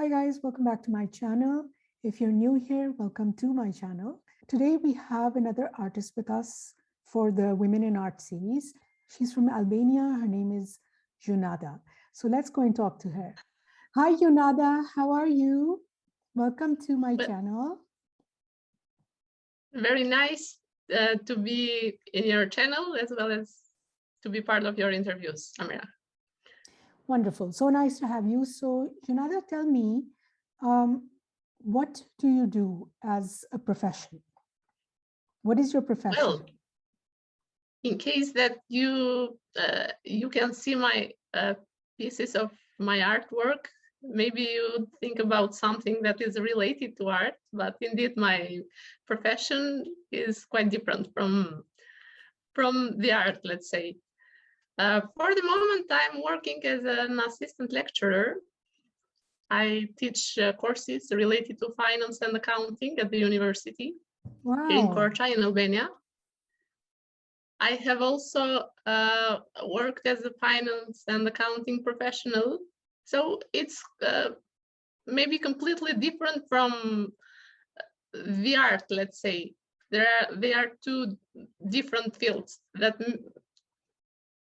Hi guys, welcome back to my channel. If you're new here, welcome to my channel. Today we have another artist with us for the Women in Art series. She's from Albania. Her name is Junada. So let's go and talk to her. Hi Junada, how are you? Welcome to my channel. Very nice to be in your channel as well as to be part of your interviews, Amira. Wonderful. So nice to have you. So Junada, tell me, what do you do as a profession? What is your profession? Well, in case that you can see my pieces of my artwork, maybe you think about something that is related to art, but indeed my profession is quite different from the art, let's say. For the moment, I'm working as an assistant lecturer. I teach courses related to finance and accounting at the University in Korçë in Albania. I have also worked as a finance and accounting professional. So it's maybe completely different from the art, let's say. They are two different fields that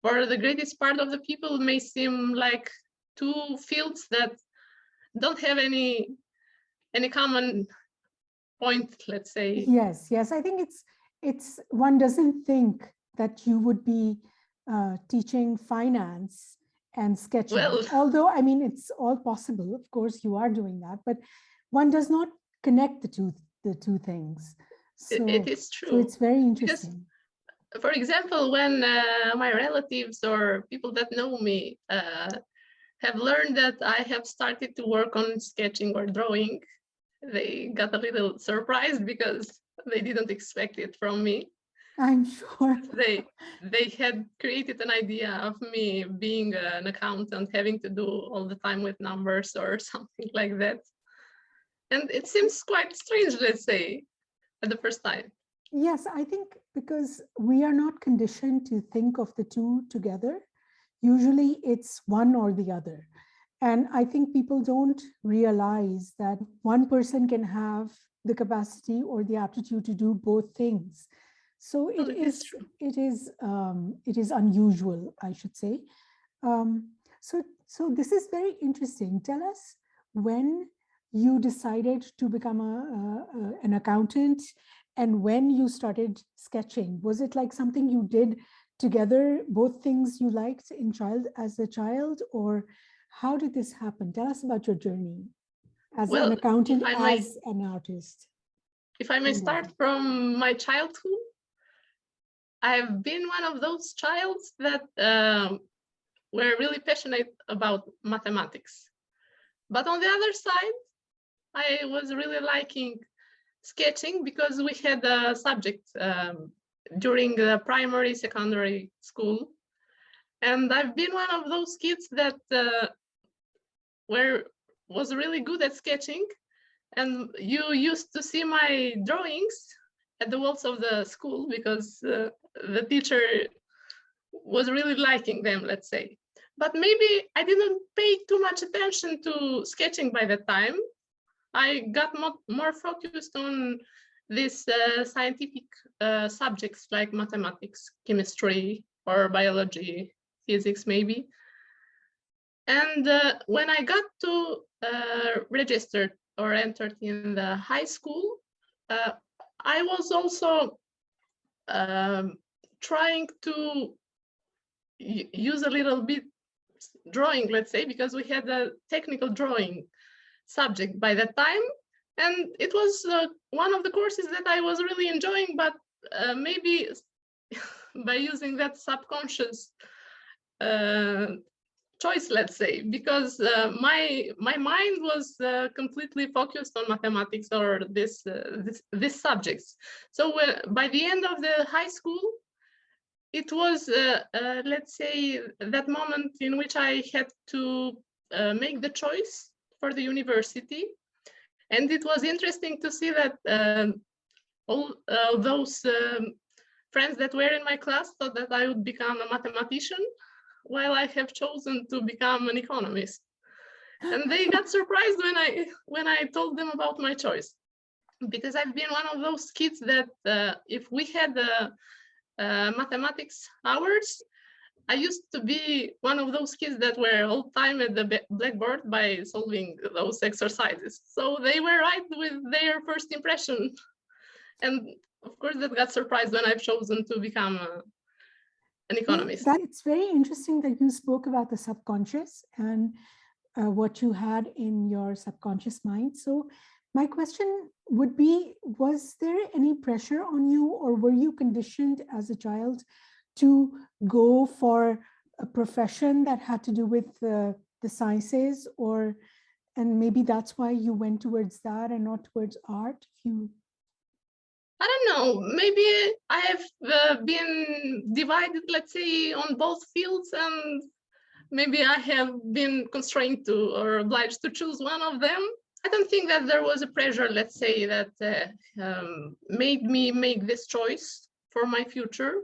for the greatest part of the people may seem like two fields that don't have any common point, let's say. Yes, I think it's one doesn't think that you would be teaching finance and sketching. Well, although I mean it's all possible, of course you are doing that, but one does not connect the two things. So it is true. So it's very interesting. Because, for example, when my relatives or people that know me have learned that I have started to work on sketching or drawing, they got a little surprised because they didn't expect it from me. I'm sure. They had created an idea of me being an accountant, having to do all the time with numbers or something like that. And it seems quite strange, let's say, at the first time. Yes, I think because we are not conditioned to think of the two together. Usually it's one or the other. And I think people don't realize that one person can have the capacity or the aptitude to do both things. So it is unusual, I should say. So this is very interesting. Tell us when you decided to become an accountant and when you started sketching. Was it like something you did together, both things you liked as a child, or how did this happen? Tell us about your journey as an accountant, as an artist. If I may start from my childhood, I've been one of those childs that were really passionate about mathematics. But on the other side, I was really liking sketching because we had a subject during the primary, secondary school. And I've been one of those kids that was really good at sketching. And you used to see my drawings at the walls of the school because the teacher was really liking them, let's say. But maybe I didn't pay too much attention to sketching by that time. I got more focused on these scientific subjects like mathematics, chemistry, or biology, physics maybe. And when I got to register or entered in the high school, I was also trying to use a little bit drawing, let's say, because we had a technical drawing subject by that time, and it was one of the courses that I was really enjoying, but maybe by using that subconscious choice, let's say, because my mind was completely focused on mathematics or these subjects. So by the end of the high school, it was let's say that moment in which I had to make the choice for the university. And it was interesting to see that all those friends that were in my class thought that I would become a mathematician, while I have chosen to become an economist. And they got surprised when I told them about my choice, because I've been one of those kids that if we had mathematics hours, I used to be one of those kids that were all time at the blackboard by solving those exercises. So they were right with their first impression. And of course, that got surprised when I've chosen to become an economist. It's very interesting that you spoke about the subconscious and what you had in your subconscious mind. So my question would be, was there any pressure on you, or were you conditioned as a child to go for a profession that had to do with the sciences, and maybe that's why you went towards that and not towards art? I don't know, maybe I have been divided, let's say, on both fields, and maybe I have been constrained to or obliged to choose one of them. I don't think that there was a pressure, let's say, that made me make this choice for my future.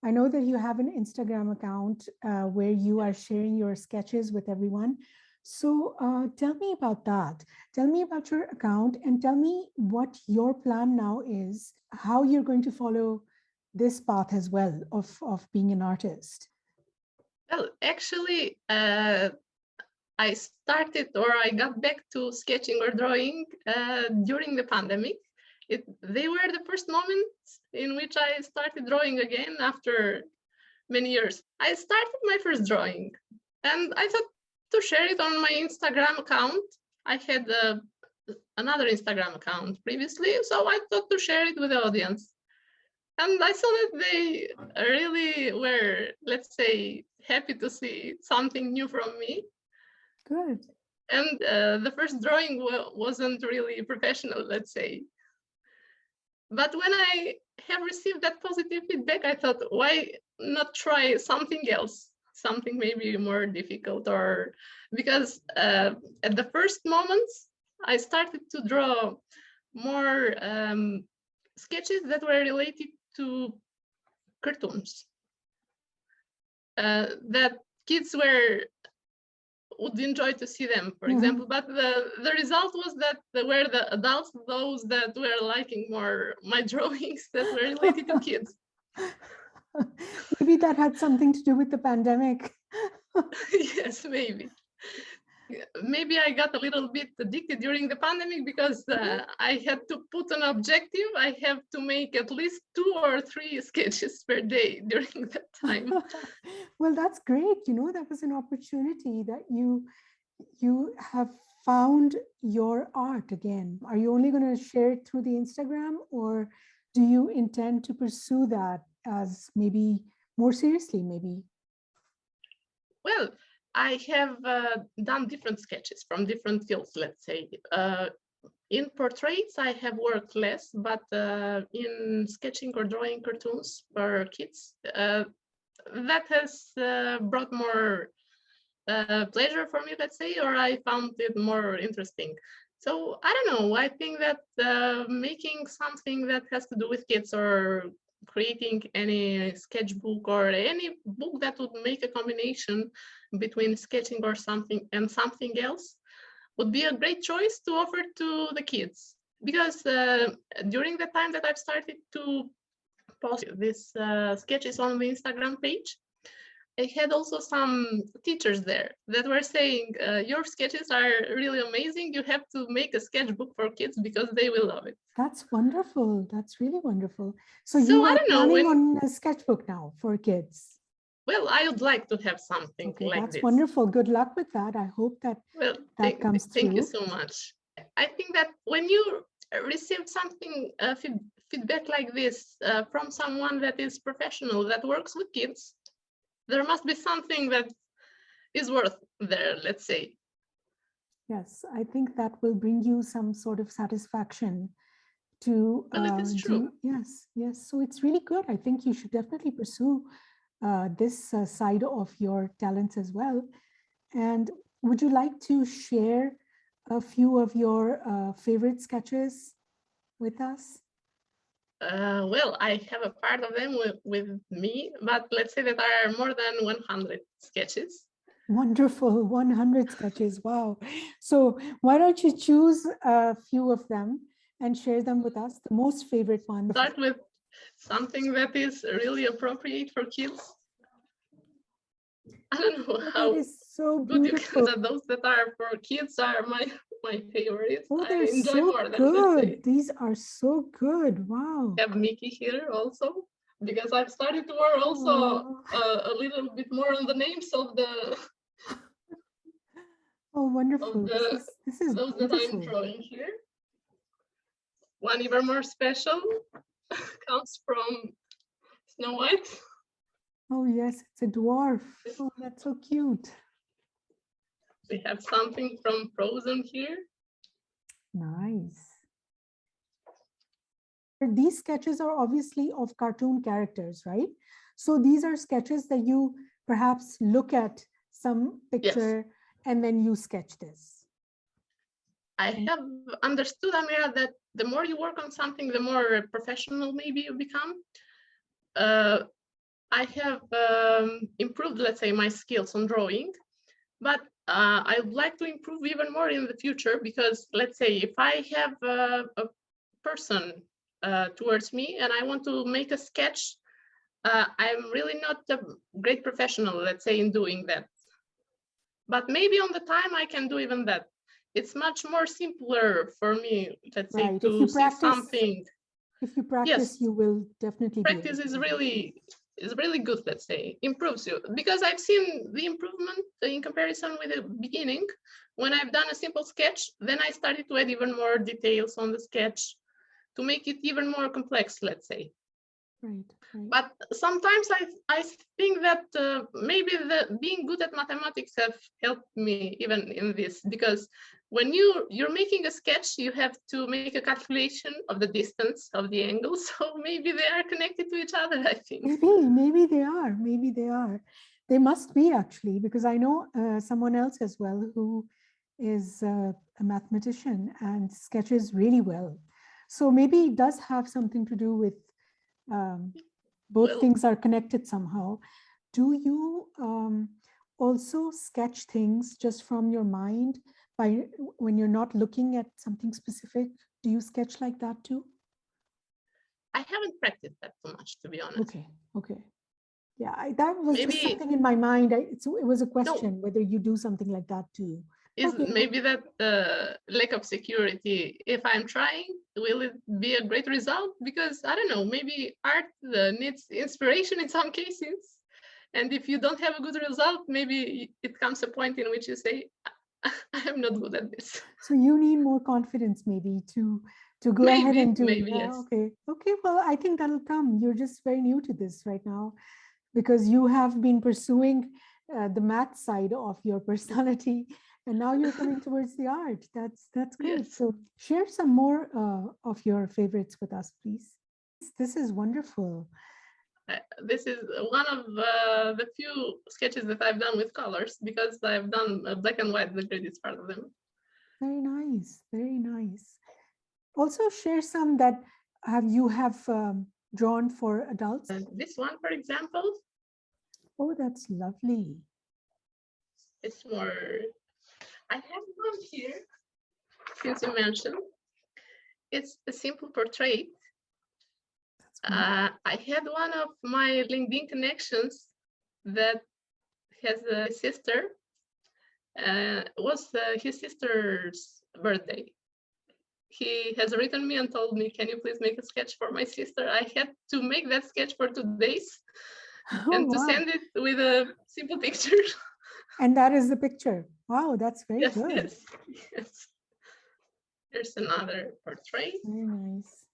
I know that you have an Instagram account where you are sharing your sketches with everyone. So tell me about that. Tell me about your account and tell me what your plan now is, how you're going to follow this path as well of being an artist. Well, actually, I started, or I got back to sketching or drawing during the pandemic. They were the first moments in which I started drawing again after many years. I started my first drawing and I thought to share it on my Instagram account. I had another Instagram account previously, so I thought to share it with the audience. And I saw that they really were, let's say, happy to see something new from me. Good. And the first drawing wasn't really professional, let's say. But when I have received that positive feedback, I thought, why not try something else? Something maybe more difficult, or because at the first moments, I started to draw more sketches that were related to cartoons that kids would enjoy to see them, for example. But the result was that were the adults, those that were liking more my drawings that were related to kids. Maybe that had something to do with the pandemic. Yes, maybe. Maybe I got a little bit addicted during the pandemic because I had to put an objective. I have to make at least 2 or 3 sketches per day during that time. Well, that's great. You know, that was an opportunity that you have found your art again. Are you only going to share it through the Instagram, or do you intend to pursue that as maybe more seriously, maybe? Well, I have done different sketches from different fields, let's say. In portraits, I have worked less, but in sketching or drawing cartoons for kids, that has brought more pleasure for me, let's say, or I found it more interesting. So I don't know, I think that making something that has to do with kids, or creating any sketchbook or any book that would make a combination between sketching or something and something else, would be a great choice to offer to the kids. Because during the time that I've started to post these sketches on the Instagram page, I had also some teachers there that were saying, your sketches are really amazing. You have to make a sketchbook for kids because they will love it. That's wonderful. That's really wonderful. So you are planning on a sketchbook now for kids? Well, I would like to have something like that's this. Wonderful. Good luck with that. I hope that that comes through. Thank you so much. I think that when you receive something, feedback like this from someone that is professional, that works with kids, there must be something that is worth there, let's say. Yes, I think that will bring you some sort of satisfaction to it is true. Yes. So it's really good. I think you should definitely pursue this side of your talents as well. And would you like to share a few of your favorite sketches with us? Well, I have a part of them with me, but let's say that there are more than 100 sketches. Wonderful, 100 sketches. Wow. So why don't you choose a few of them and share them with us, the most favorite one. Start with something that is really appropriate for kids. I don't know how that is so good beautiful. you can, those that are for kids are my favorites. Oh, I they're enjoy so more than, let's good. say. These are so good. Wow. I have Mickey here also, because I've started to work also a little bit more on the names of the oh, wonderful. This is those beautiful. that I'm drawing here. One even more special comes from Snow White. Oh yes, it's a dwarf. Oh, that's so cute. We have something from Frozen here. Nice. These sketches are obviously of cartoon characters, right? So these are sketches that you perhaps look at some picture, yes, and then you sketch this. I have understood, Amira, that the more you work on something, the more professional maybe you become. I have improved, let's say, my skills on drawing, but I would like to improve even more in the future, because let's say if I have a person towards me and I want to make a sketch, I'm really not a great professional, let's say, in doing that. But maybe on the time I can do even that. It's much more simpler for me, let's say, right, to see something. If you practice, yes, you will definitely practice is really good, let's say, improves you, because I've seen the improvement in comparison with the beginning. When I've done a simple sketch, then I started to add even more details on the sketch to make it even more complex, let's say. Right. But sometimes I think that maybe being good at mathematics have helped me even in this, because when you're making a sketch, you have to make a calculation of the distance of the angle. So maybe they are connected to each other, I think. Maybe they are. Maybe they are. They must be, actually, because I know someone else as well who is a mathematician and sketches really well. So maybe it does have something to do with both things are connected somehow. Do you also sketch things just from your mind when you're not looking at something specific? Do you sketch like that too? I haven't practiced that too much, to be honest. Okay. Yeah, that was just something in my mind. It was a question whether you do something like that too. Maybe that lack of security, if I'm trying, will it be a great result? Because I don't know, maybe art needs inspiration in some cases. And if you don't have a good result, maybe it comes a point in which you say, I'm not good at this. So you need more confidence maybe to go ahead and do it. Yes. Okay, well, I think that'll come. You're just very new to this right now, because you have been pursuing the math side of your personality, and now you're coming towards the art. That's great. Yes. So share some more of your favorites with us, please. This is wonderful. This is one of the few sketches that I've done with colors, because I've done black and white, the greatest part of them. Very nice, very nice. Also share some that you have drawn for adults. This one, for example. Oh, that's lovely. It's more, I have one here, since you mentioned. It's a simple portrait. I had one of my LinkedIn connections that has a sister. It was his sister's birthday. He has written me and told me, can you please make a sketch for my sister? I had to make that sketch for 2 days and to send it with a simple picture. And that is the picture. Wow, that's very good. Yes. Here's another portrait. Very nice.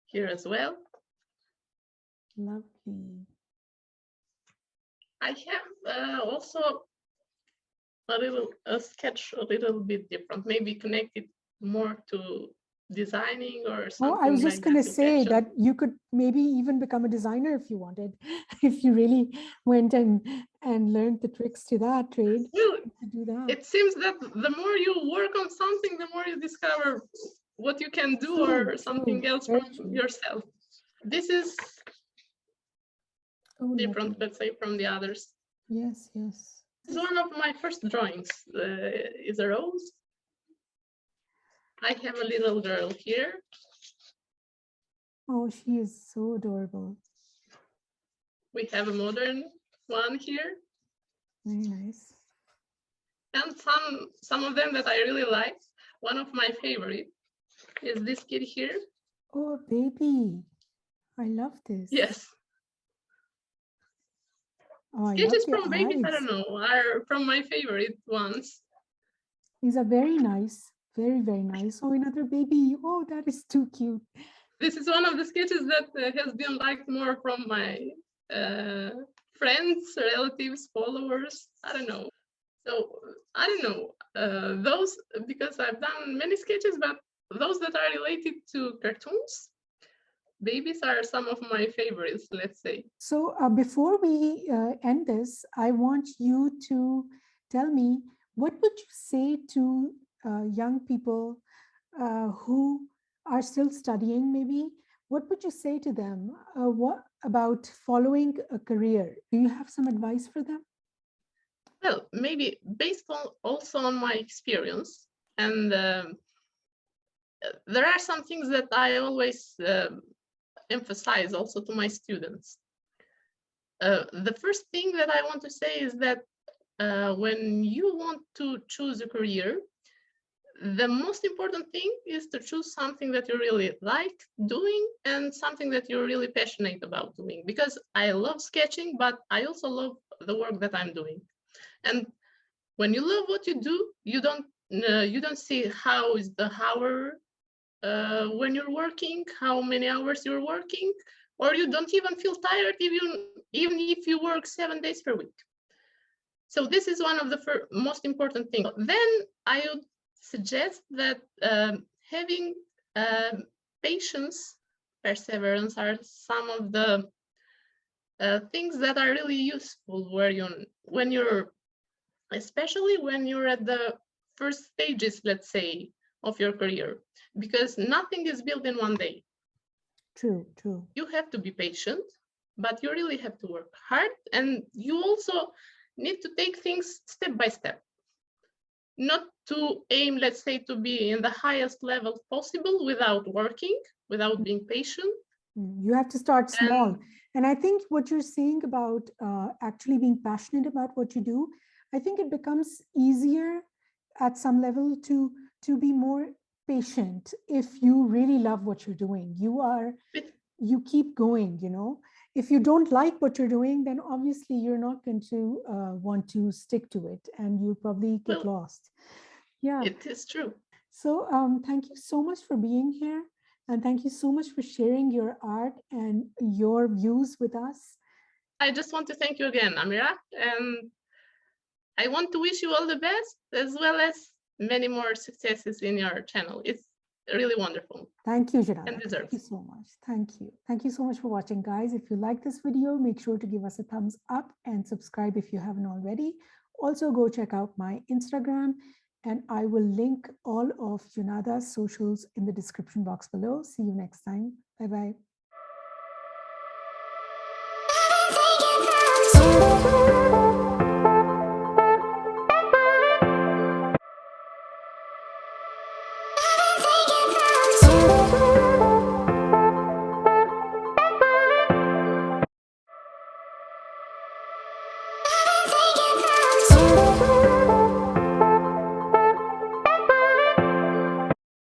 Here as well. Lovely. I have also a sketch a little bit different, maybe connected more to designing or something. Oh, I was just going to say that you could maybe even become a designer if you wanted, if you really went and learned the tricks to that trade. Well, to do that. It seems that the more you work on something, the more you discover what you can do or something else from yourself. This is different, let's say, from the others. Yes, yes. This is one of my first drawings, is a rose. I have a little girl here. Oh, she is so adorable. We have a modern one here. Very nice. And some of them that I really like. One of my favorite is this kid here. Oh, baby. I love this. Yes. Oh, I Sketches love from the babies, eyes. I don't know, are from my favorite ones. These are very nice. Very, very nice. Oh, another baby. Oh, that is too cute. This is one of the sketches that has been liked more from my friends, relatives, followers. I don't know. So I don't know, those, because I've done many sketches, but those that are related to cartoons, babies are some of my favorites, let's say. So before we end this, I want you to tell me, what would you say to young people who are still studying maybe? What would you say to them? What about following a career? Do you have some advice for them? Well, maybe based on also on my experience, and there are some things that I always emphasize also to my students. The first thing that I want to say is that when you want to choose a career, the most important thing is to choose something that you really like doing and something that you're really passionate about doing. Because I love sketching, but I also love the work that I'm doing. And when you love what you do, you don't see how is the hour when you're working, how many hours you're working, or you don't even feel tired even if you work 7 days per week. So this is one of the most important things. Then I would suggest that having patience, perseverance are some of the things that are really useful especially when you're at the first stages, let's say, of your career, because nothing is built in one day. True, true. You have to be patient, but you really have to work hard, and you also need to take things step by step. Not to aim, let's say, to be in the highest level possible without working, without being patient. You have to start small. And I think what you're saying about actually being passionate about what you do, I think it becomes easier at some level to be more patient if you really love what you're doing. You keep going, you know. If you don't like what you're doing, then obviously you're not going to want to stick to it, and you'll probably get lost. Yeah, it is true. So thank you so much for being here. And thank you so much for sharing your art and your views with us. I just want to thank you again, Amira. And I want to wish you all the best, as well as many more successes in your channel. It's really wonderful. Thank you, Junada. Thank you so much. Thank you. Thank you so much for watching, guys. If you like this video, make sure to give us a thumbs up and subscribe if you haven't already. Also, go check out my Instagram, and I will link all of Junada's socials in the description box below. See you next time. Bye-bye.